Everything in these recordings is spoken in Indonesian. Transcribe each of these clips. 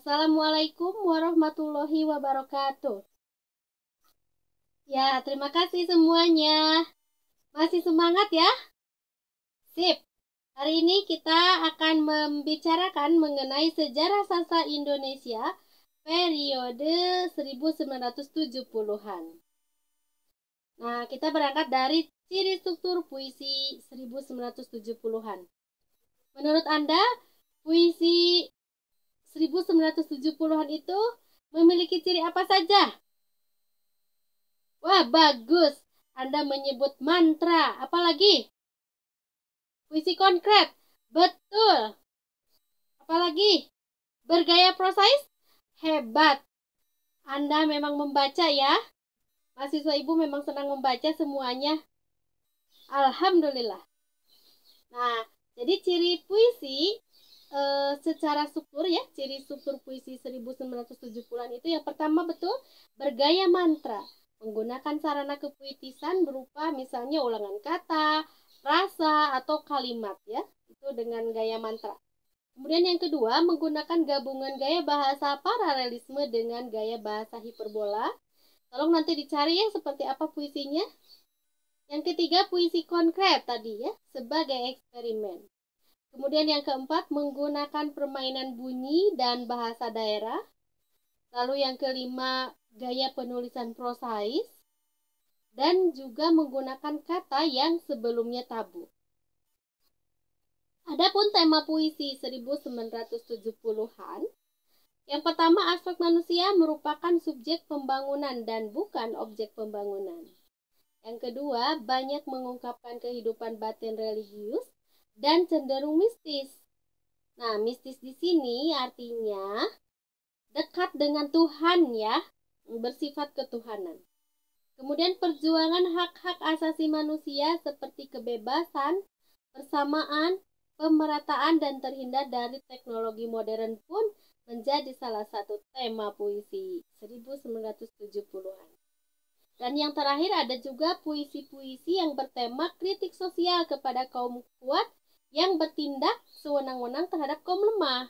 Assalamualaikum warahmatullahi wabarakatuh. Ya, terima kasih semuanya. Masih semangat ya? Sip. Hari ini kita akan membicarakan mengenai sejarah sastra Indonesia periode 1970-an. Nah, kita berangkat dari ciri struktur puisi 1970-an. Menurut Anda, puisi 1970-an itu memiliki ciri apa saja? Wah, bagus. Anda menyebut mantra. Apalagi? Puisi konkret. Betul. Apalagi? Bergaya prosais? Hebat. Anda memang membaca ya? Mahasiswa ibu memang senang membaca semuanya. Alhamdulillah. Nah, jadi ciri puisi secara struktur ya, ciri struktur puisi 1970-an itu yang pertama betul bergaya mantra, menggunakan sarana kepuitisan berupa misalnya ulangan kata, frasa atau kalimat ya, itu dengan gaya mantra. Kemudian yang kedua menggunakan gabungan gaya bahasa paralelisme dengan gaya bahasa hiperbola. Tolong nanti dicari ya seperti apa puisinya. Yang ketiga puisi konkret tadi ya, sebagai eksperimen. Kemudian yang keempat, menggunakan permainan bunyi dan bahasa daerah. Lalu yang kelima, gaya penulisan prosais. Dan juga menggunakan kata yang sebelumnya tabu. Adapun tema puisi 1970-an. Yang pertama, aspek manusia merupakan subjek pembangunan dan bukan objek pembangunan. Yang kedua, banyak mengungkapkan kehidupan batin religius dan cenderung mistis. Nah, mistis di sini artinya dekat dengan Tuhan ya, bersifat ketuhanan. Kemudian perjuangan hak-hak asasi manusia seperti kebebasan, persamaan, pemerataan dan terhindar dari teknologi modern pun menjadi salah satu tema puisi 1970-an. Dan yang terakhir ada juga puisi-puisi yang bertema kritik sosial kepada kaum kuat yang bertindak sewenang-wenang terhadap kaum lemah.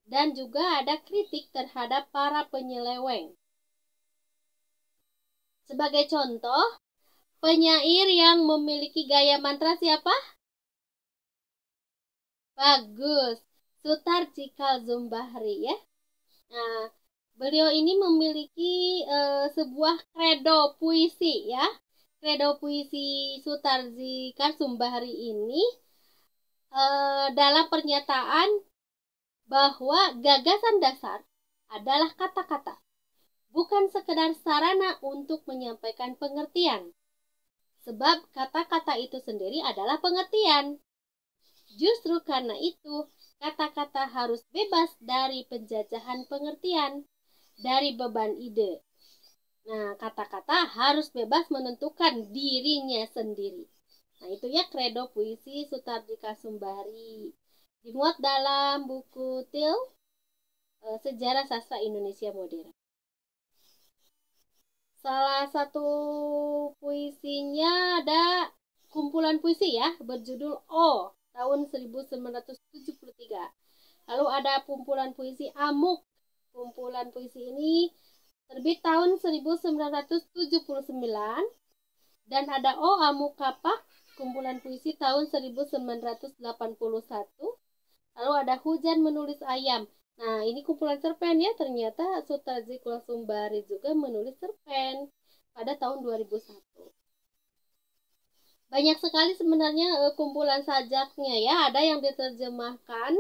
Dan juga ada kritik terhadap para penyeleweng. Sebagai contoh, penyair yang memiliki gaya mantra siapa? Bagus, Sutarji Kalzumbahri ya. Nah, beliau ini memiliki sebuah kredo puisi ya. Kredo puisi Sutarji Kalzumbahri ini dalam pernyataan bahwa gagasan dasar adalah kata-kata, bukan sekedar sarana untuk menyampaikan pengertian. Sebab kata-kata itu sendiri adalah pengertian. Justru karena itu, kata-kata harus bebas dari penjajahan pengertian, dari beban ide. Nah, kata-kata harus bebas menentukan dirinya sendiri. Nah, itu ya kredo puisi Sutarji Kalzumbahri. Dimuat dalam buku TIL, Sejarah Sastra Indonesia Modern. Salah satu puisinya ada kumpulan puisi ya, berjudul O, tahun 1973. Lalu ada kumpulan puisi Amuk. Kumpulan puisi ini terbit tahun 1979. Dan ada O Amuk Kapak, kumpulan puisi tahun 1981. Lalu ada Hujan Menulis Ayam. Nah, ini kumpulan cerpen ya. Ternyata Sutarji Kalzumbahri juga menulis cerpen pada tahun 2001. Banyak sekali sebenarnya kumpulan sajaknya ya. Ada yang diterjemahkan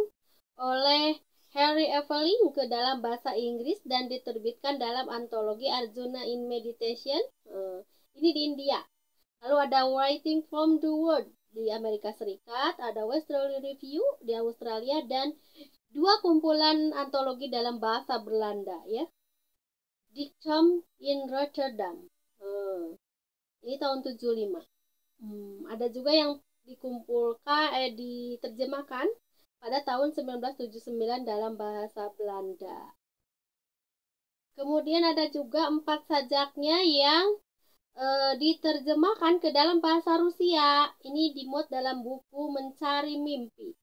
oleh Henry Eveling ke dalam bahasa Inggris dan diterbitkan dalam antologi Arjuna in Meditation. Ini di India. Lalu ada Writing from the World di Amerika Serikat, ada Westerly Review di Australia, dan dua kumpulan antologi dalam bahasa Belanda ya. Dictum in Rotterdam. Ini tahun 75. Ada juga yang diterjemahkan pada tahun 1979 dalam bahasa Belanda. Kemudian ada juga 4 sajaknya yang diterjemahkan ke dalam bahasa Rusia. Ini dimuat dalam buku Mencari Mimpi.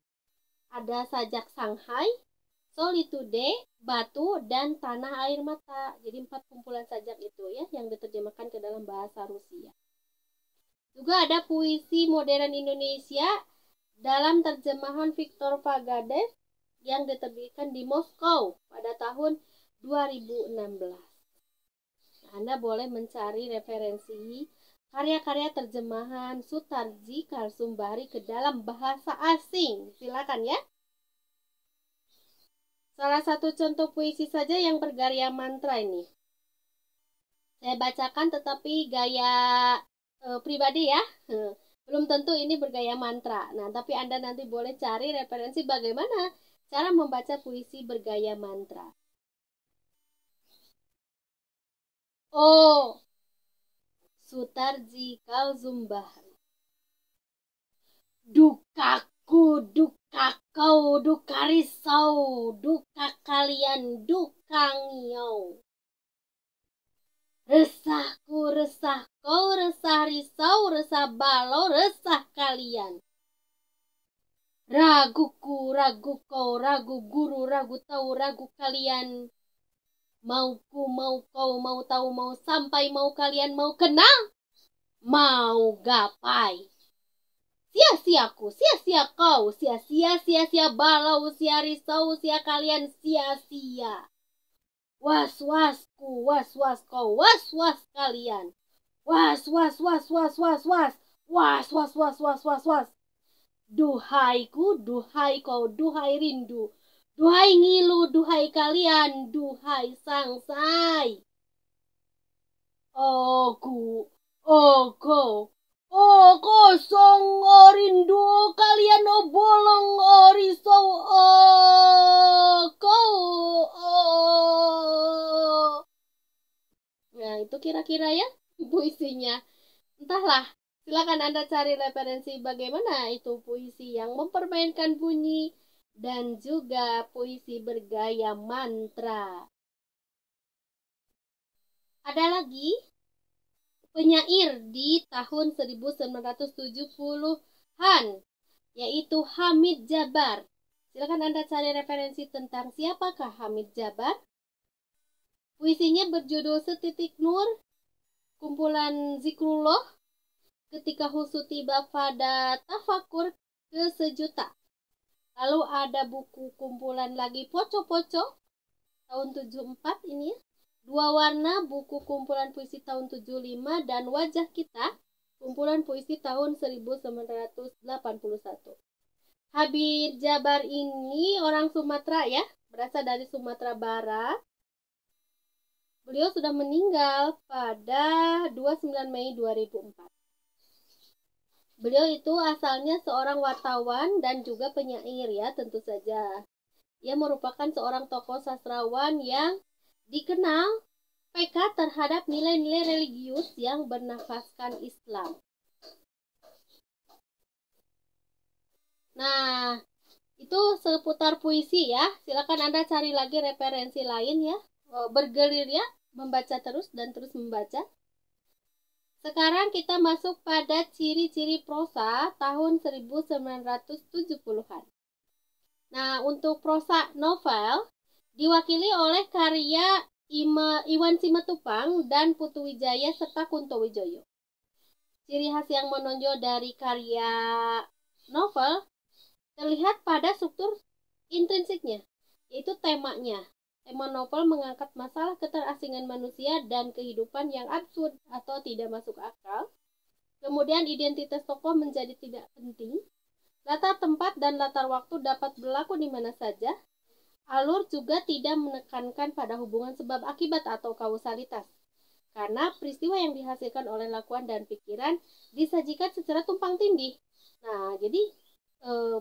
Ada sajak Shanghai, solitude, batu, dan tanah air mata. Jadi 4 kumpulan sajak itu ya yang diterjemahkan ke dalam bahasa Rusia. Juga ada puisi modern Indonesia dalam terjemahan Viktor Vagadev yang diterbitkan di Moskow pada tahun 2016. Anda boleh mencari referensi karya-karya terjemahan Sutarji Kalsumbari ke dalam bahasa asing. Silakan ya. Salah satu contoh puisi saja yang bergaya mantra ini. Saya bacakan tetapi gaya pribadi ya. Belum tentu ini bergaya mantra. Nah, tapi Anda nanti boleh cari referensi bagaimana cara membaca puisi bergaya mantra. Oh, Sutarji Kalsumbari. Dukaku, duka kau, duka risau, duka kalian, duka ngiau. Resahku, resah kau, resah risau, resah balau, resah kalian. Raguku, ragu kau, ragu guru, ragu tahu, ragu kalian. Mauku, mau kau, mau tahu, mau sampai, mau kalian, mau kenal, mau gapai. Sia-siaku, sia-sia kau, sia-sia, sia-sia balau, sia risau, sia kalian, sia-sia. Was-wasku, was-was kau, was-was kalian. Was-was, was-was, was-was, was-was, was-was, was-was. Duhaiku, duhai kau, duhai rindu. Duhai ngilu, duhai kalian, duhai sangsai. Aku, kosong rindu kalian bolong risau Nah, itu kira-kira ya puisinya. Entahlah, silakan Anda cari referensi bagaimana itu puisi yang mempermainkan bunyi dan juga puisi bergaya mantra. Ada lagi penyair di tahun 1970-an, yaitu Hamid Jabar. Silakan Anda cari referensi tentang siapakah Hamid Jabar. Puisinya berjudul Setitik Nur, kumpulan zikrullah, ketika husu tiba pada tafakur ke sejuta. Lalu ada buku kumpulan lagi Poco-Poco tahun 74 ini ya. 2 warna, buku kumpulan puisi tahun 75, dan Wajah Kita, kumpulan puisi tahun 1981. Hamid Jabar ini orang Sumatera ya, berasal dari Sumatera Barat. Beliau sudah meninggal pada 29 Mei 2004. Beliau itu asalnya seorang wartawan dan juga penyair ya, tentu saja. Ia merupakan seorang tokoh sastrawan yang dikenal peka terhadap nilai-nilai religius yang bernafaskan Islam. Nah, itu seputar puisi ya. Silakan Anda cari lagi referensi lain ya. Bergelir ya, membaca terus dan terus membaca. Sekarang kita masuk pada ciri-ciri prosa tahun 1970-an. Nah, untuk prosa novel diwakili oleh karya Iwan Simatupang dan Putu Wijaya serta Kunto Wijoyo. Ciri khas yang menonjol dari karya novel terlihat pada struktur intrinsiknya, yaitu temanya. Tema novel mengangkat masalah keterasingan manusia dan kehidupan yang absurd atau tidak masuk akal. Kemudian identitas tokoh menjadi tidak penting. Latar tempat dan latar waktu dapat berlaku di mana saja. Alur juga tidak menekankan pada hubungan sebab akibat atau kausalitas. Karena peristiwa yang dihasilkan oleh lakuan dan pikiran disajikan secara tumpang tindih. Nah, jadi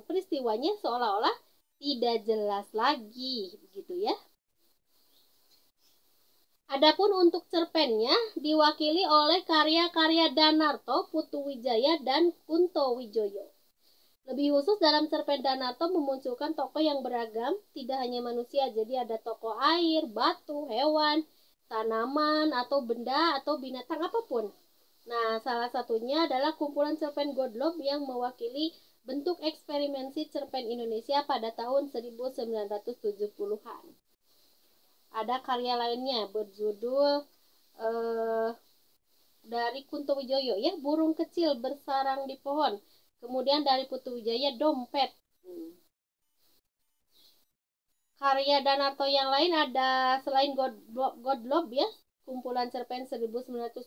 peristiwanya seolah-olah tidak jelas lagi, begitu ya. Adapun untuk cerpennya diwakili oleh karya-karya Danarto, Putu Wijaya, dan Kunto Wijoyo. Lebih khusus dalam cerpen Danarto memunculkan tokoh yang beragam, tidak hanya manusia, jadi ada tokoh air, batu, hewan, tanaman, atau benda, atau binatang apapun. Nah, salah satunya adalah kumpulan cerpen Godlove yang mewakili bentuk eksperimensi cerpen Indonesia pada tahun 1970-an. Ada karya lainnya berjudul dari Kunto Wijoyo ya, Burung Kecil Bersarang di Pohon. Kemudian dari Putu Wijaya, Dompet. Karya Danarto yang lain ada selain Godlob ya, kumpulan cerpen 1975,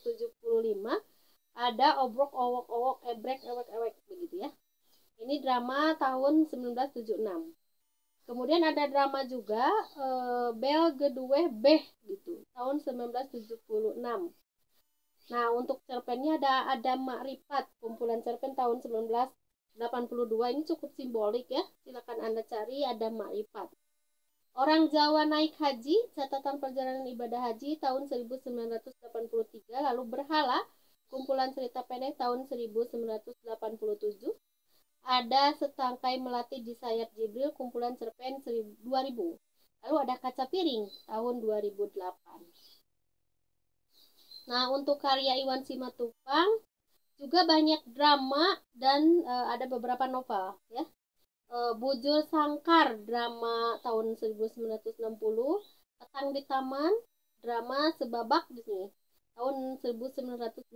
ada Obrok Owok Owok Ebrek Ewek Ewek begitu ya. Ini drama tahun 1976. Kemudian ada drama juga Bel Gedue Beh gitu, tahun 1976. Nah, untuk cerpennya ada Makrifat, kumpulan cerpen tahun 1982. Ini cukup simbolik ya. Silakan Anda cari, ada Makrifat. Orang Jawa Naik Haji, catatan perjalanan ibadah haji tahun 1983. Lalu Berhala, kumpulan cerita pendek tahun 1987. Ada Setangkai Melati di Sayap Jibril, kumpulan cerpen 2000. Lalu ada Kaca Piring tahun 2008. Nah, untuk karya Iwan Simatupang juga banyak drama dan ada beberapa novel ya. Bujur Sangkar, drama tahun 1960, Petang di Taman, drama Sebabak di sini tahun 1966.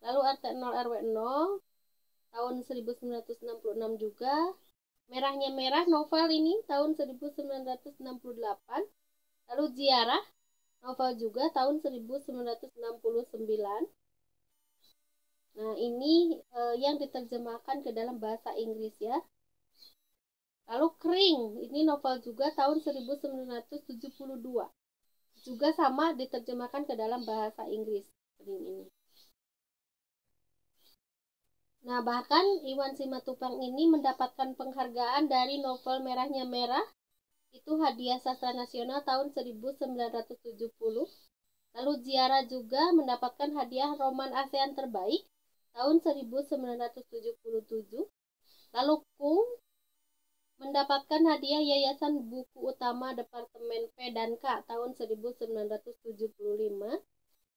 Lalu RT0 RW0 tahun 1966 juga. Merahnya Merah, novel ini tahun 1968. Lalu Ziarah, novel juga tahun 1969. Nah, ini yang diterjemahkan ke dalam bahasa Inggris ya. Lalu Kering, ini novel juga tahun 1972. Juga sama diterjemahkan ke dalam bahasa Inggris. Kering ini. Nah, bahkan Iwan Simatupang ini mendapatkan penghargaan dari novel Merahnya Merah. Itu hadiah sastra nasional tahun 1970. Lalu Ziarah juga mendapatkan hadiah roman ASEAN terbaik tahun 1977. Lalu Kung mendapatkan hadiah Yayasan Buku Utama Departemen P dan K tahun 1975.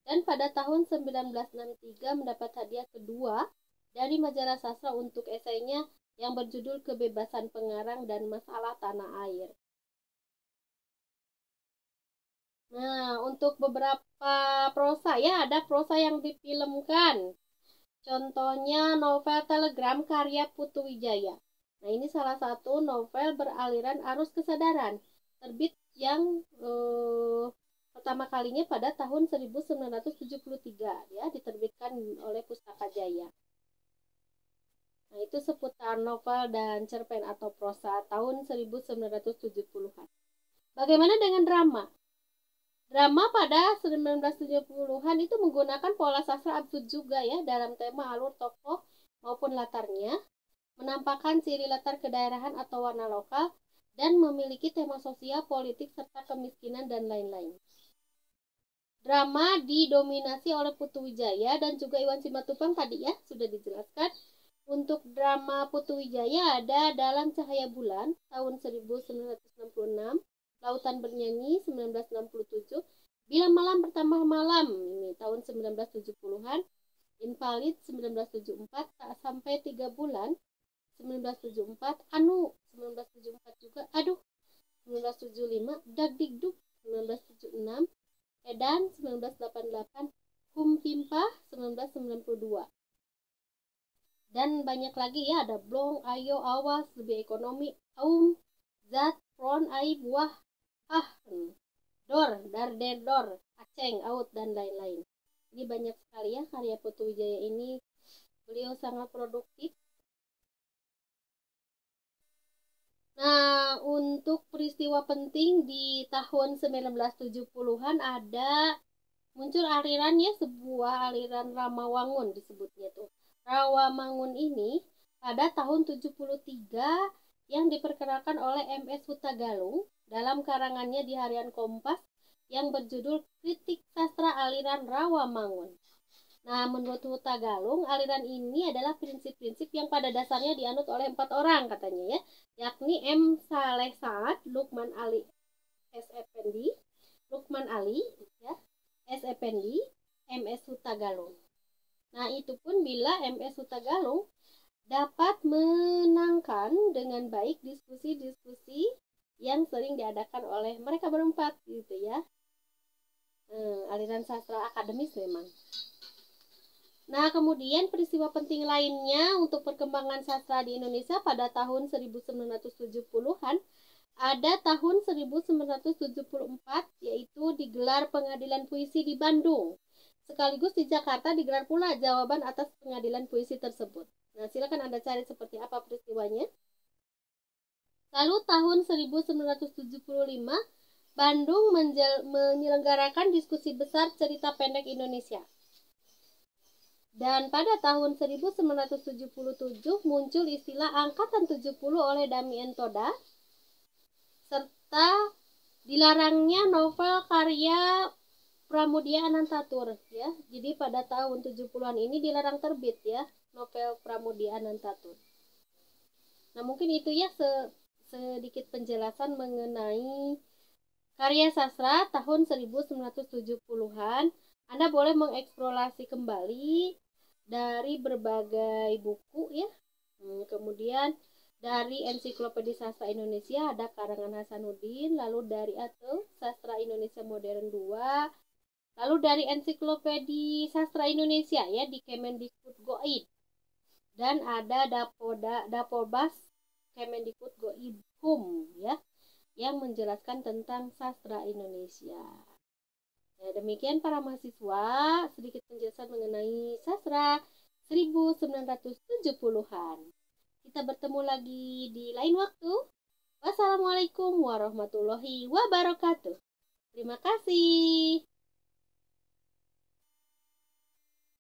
Dan pada tahun 1963 mendapat hadiah kedua dari majalah sastra untuk esainya yang berjudul Kebebasan Pengarang dan Masalah Tanah Air. Nah, untuk beberapa prosa ya, ada prosa yang difilmkan. Contohnya novel Telegram karya Putu Wijaya. Nah, ini salah satu novel beraliran arus kesadaran. Terbit yang pertama kalinya pada tahun 1973 ya, diterbitkan oleh Pustaka Jaya. Nah, itu seputar novel dan cerpen atau prosa tahun 1970-an. Bagaimana dengan drama? Drama pada 1970-an itu menggunakan pola sastra absurd juga ya, dalam tema alur tokoh maupun latarnya, menampakkan ciri latar kedaerahan atau warna lokal, dan memiliki tema sosial, politik, serta kemiskinan dan lain-lain. Drama didominasi oleh Putu Wijaya dan juga Iwan Simatupang tadi ya, sudah dijelaskan. Untuk drama Putu Wijaya ada Dalam Cahaya Bulan tahun 1966, Lautan Bernyanyi 1967, Bila Malam Bertambah Malam ini tahun 1970-an, Invalid 1974, Tak Sampai 3 Bulan 1974, Anu 1974 juga, Aduh 1975, Dagdikduk 1976, Edan 1988, Humpimpa 1992. Dan banyak lagi ya, ada Blong, Ayo, Awas, Lebih Ekonomi, Aum, Zat, Pron, Ai, Buah, Dor, Dar, Der, Dor, Aceng, Out, dan lain-lain. Ini banyak sekali ya karya Putu Wijaya ini. Beliau sangat produktif. Nah, untuk peristiwa penting di tahun 1970-an ada muncul aliran ya, sebuah aliran Rawamangun disebutnya tuh. Rawamangun ini pada tahun 73 yang diperkenalkan oleh M.S. Hutagalung dalam karangannya di Harian Kompas yang berjudul Kritik Sastra Aliran Rawamangun. Nah, menurut Hutagalung, aliran ini adalah prinsip-prinsip yang pada dasarnya dianut oleh 4 orang katanya ya, yakni M. Saleh Saad, Lukman Ali S. Effendi, Lukman Ali ya, S. Effendi, M.S. Hutagalung. Nah, itu pun bila M.S. Hutagalung dapat menangkan dengan baik diskusi-diskusi yang sering diadakan oleh mereka berempat gitu ya. Aliran sastra akademis memang. Nah, kemudian peristiwa penting lainnya untuk perkembangan sastra di Indonesia pada tahun 1970-an ada tahun 1974, yaitu digelar Pengadilan Puisi di Bandung. Sekaligus di Jakarta digelar pula jawaban atas pengadilan puisi tersebut. Nah, silakan Anda cari seperti apa peristiwanya. Lalu tahun 1975, Bandung menyelenggarakan diskusi besar cerita pendek Indonesia. Dan pada tahun 1977 muncul istilah Angkatan 70 oleh Damien Toda, serta dilarangnya novel karya Pramudia Anantatur ya. Jadi pada tahun 70-an ini dilarang terbit ya novel Pramudia Anantatur. Nah, mungkin itu ya sedikit penjelasan mengenai karya sastra tahun 1970-an. Anda boleh mengeksplorasi kembali dari berbagai buku ya. Kemudian dari Ensiklopedia Sastra Indonesia ada karangan Hasanuddin, lalu dari Atau Sastra Indonesia Modern 2, lalu dari Ensiklopedia Sastra Indonesia ya di Kemendikbud Goid. Dan ada Dapolbas Kemendikbud Goibhum ya yang menjelaskan tentang sastra Indonesia. Nah, demikian para mahasiswa, sedikit penjelasan mengenai sastra 1970-an. Kita bertemu lagi di lain waktu. Wassalamualaikum warahmatullahi wabarakatuh. Terima kasih.